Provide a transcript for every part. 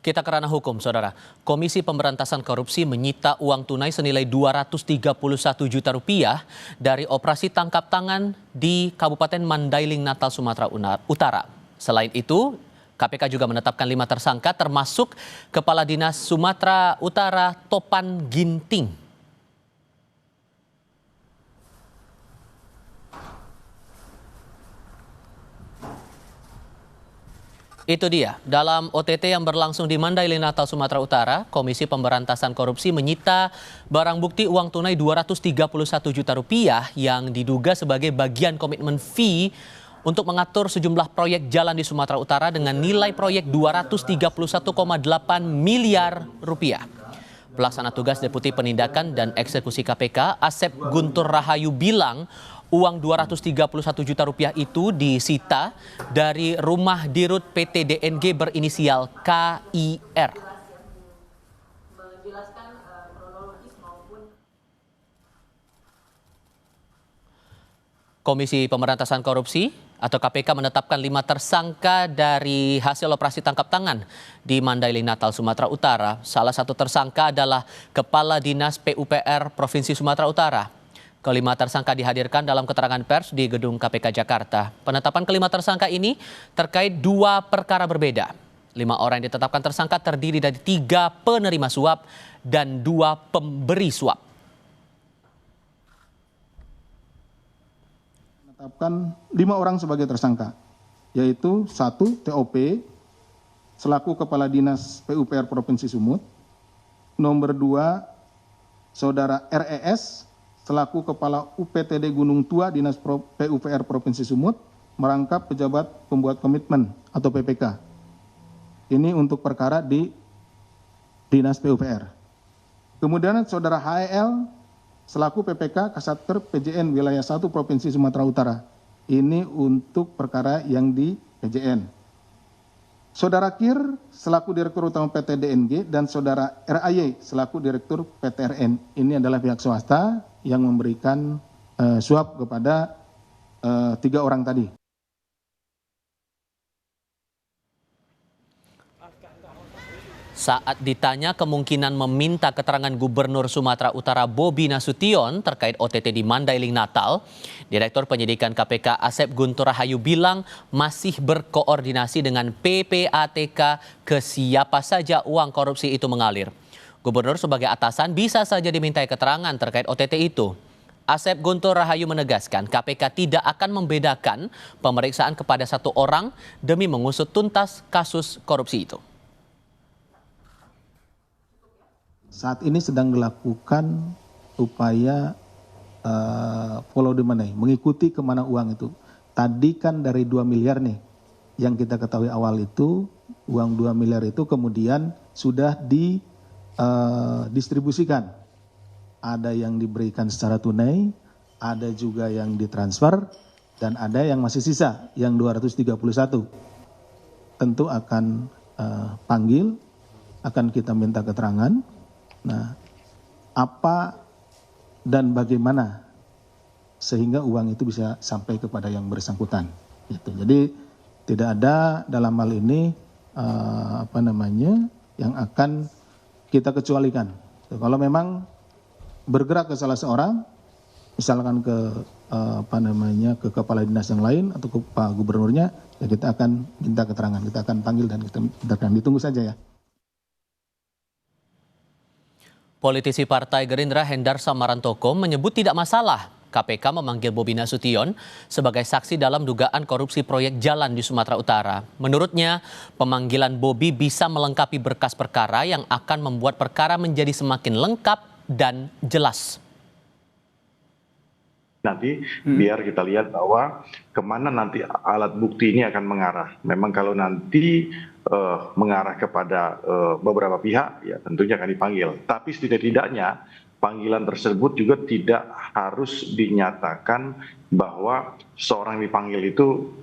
Kita ke ranah hukum, Saudara. Komisi Pemberantasan Korupsi menyita uang tunai senilai 231 juta rupiah dari operasi tangkap tangan di Kabupaten Mandailing, Natal, Sumatera Utara. Selain itu, KPK juga menetapkan 5 tersangka termasuk Kepala Dinas Sumatera Utara Topan Ginting. Itu dia, dalam OTT yang berlangsung di Mandailing, Natal, Sumatera Utara, Komisi Pemberantasan Korupsi menyita barang bukti uang tunai 231 juta rupiah yang diduga sebagai bagian komitmen fee untuk mengatur sejumlah proyek jalan di Sumatera Utara dengan nilai proyek 231,8 miliar rupiah. Pelaksana tugas Deputi Penindakan dan Eksekusi KPK, Asep Guntur Rahayu bilang uang 231 juta rupiah itu disita dari rumah dirut PT DNG berinisial KIR. Komisi Pemberantasan Korupsi atau KPK menetapkan 5 tersangka dari hasil operasi tangkap tangan di Mandailing, Natal, Sumatera Utara. Salah satu tersangka adalah Kepala Dinas PUPR Provinsi Sumatera Utara. Kelima tersangka dihadirkan dalam keterangan pers di Gedung KPK Jakarta. Penetapan kelima tersangka ini terkait 2 perkara berbeda. 5 orang yang ditetapkan tersangka terdiri dari 3 penerima suap dan 2 pemberi suap. Menetapkan 5 orang sebagai tersangka, yaitu 1 TOP selaku Kepala Dinas PUPR Provinsi Sumut, nomor 2 Saudara RES selaku Kepala UPTD Gunung Tua Dinas PUPR Provinsi Sumut merangkap pejabat pembuat komitmen atau PPK. Ini untuk perkara di Dinas PUPR. Kemudian Saudara HEL selaku PPK Kasatker PJN Wilayah 1 Provinsi Sumatera Utara. Ini untuk perkara yang di PJN. Saudara KIR selaku Direktur Utama PT DNG dan Saudara RAY selaku Direktur PTRN. Ini adalah pihak swasta yang memberikan suap kepada 3 orang tadi. Saat ditanya kemungkinan meminta keterangan Gubernur Sumatera Utara Bobi Nasution terkait OTT di Mandailing, Natal, Direktur Penyidikan KPK Asep Guntur Rahayu bilang masih berkoordinasi dengan PPATK ke siapa saja uang korupsi itu mengalir. Gubernur sebagai atasan bisa saja dimintai keterangan terkait OTT itu. Asep Guntur Rahayu menegaskan KPK tidak akan membedakan pemeriksaan kepada 1 orang demi mengusut tuntas kasus korupsi itu. Saat ini sedang dilakukan upaya follow the money, mengikuti kemana uang itu. Tadi kan dari 2 miliar nih, yang kita ketahui awal itu, uang 2 miliar itu kemudian sudah didistribusikan. Ada yang diberikan secara tunai, ada juga yang ditransfer, dan ada yang masih sisa, yang 231. Tentu akan panggil, akan kita minta keterangan. Nah, apa dan bagaimana sehingga uang itu bisa sampai kepada yang bersangkutan. Gitu. Jadi tidak ada dalam hal ini yang akan kita kecualikan. Kalau memang bergerak ke salah seorang, misalkan ke ke kepala dinas yang lain atau ke Pak Gubernurnya, ya kita akan minta keterangan, kita akan panggil dan kita akan ditunggu saja ya. Politisi Partai Gerindra Hendar Samarantoko menyebut tidak masalah KPK memanggil Bobi Nasution sebagai saksi dalam dugaan korupsi proyek jalan di Sumatera Utara. Menurutnya, pemanggilan Bobi bisa melengkapi berkas perkara yang akan membuat perkara menjadi semakin lengkap dan jelas. Nanti biar kita lihat bahwa kemana nanti alat bukti ini akan mengarah. Memang kalau nanti mengarah kepada beberapa pihak, ya tentunya akan dipanggil. Tapi setidak-tidaknya panggilan tersebut juga tidak harus dinyatakan bahwa seorang dipanggil itu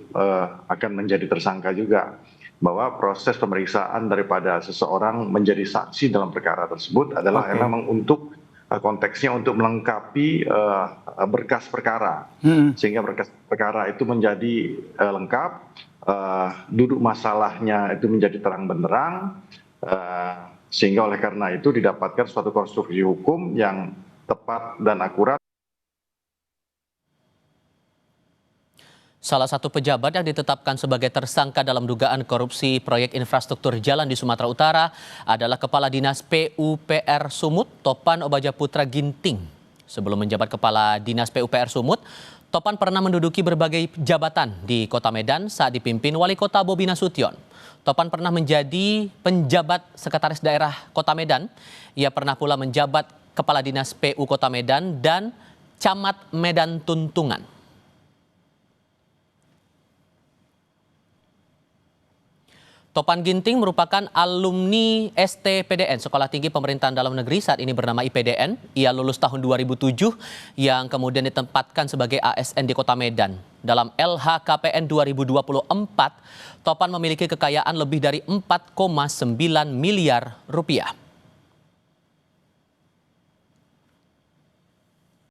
akan menjadi tersangka juga. Bahwa proses pemeriksaan daripada seseorang menjadi saksi dalam perkara tersebut adalah memang untuk konteksnya untuk melengkapi berkas perkara, sehingga berkas perkara itu menjadi lengkap, duduk masalahnya itu menjadi terang benderang, Sehingga oleh karena itu didapatkan suatu konstruksi hukum yang tepat dan akurat. Salah satu pejabat yang ditetapkan sebagai tersangka dalam dugaan korupsi proyek infrastruktur jalan di Sumatera Utara adalah Kepala Dinas PUPR Sumut, Topan Obajaputra Ginting. Sebelum menjabat Kepala Dinas PUPR Sumut, Topan pernah menduduki berbagai jabatan di Kota Medan saat dipimpin Wali Kota Bobi Nasution. Topan pernah menjadi penjabat Sekretaris Daerah Kota Medan. Ia pernah pula menjabat Kepala Dinas PU Kota Medan dan Camat Medan Tuntungan. Topan Ginting merupakan alumni STPDN, Sekolah Tinggi Pemerintahan Dalam Negeri, saat ini bernama IPDN. Ia lulus tahun 2007 yang kemudian ditempatkan sebagai ASN di Kota Medan. Dalam LHKPN 2024, Topan memiliki kekayaan lebih dari 4,9 miliar rupiah.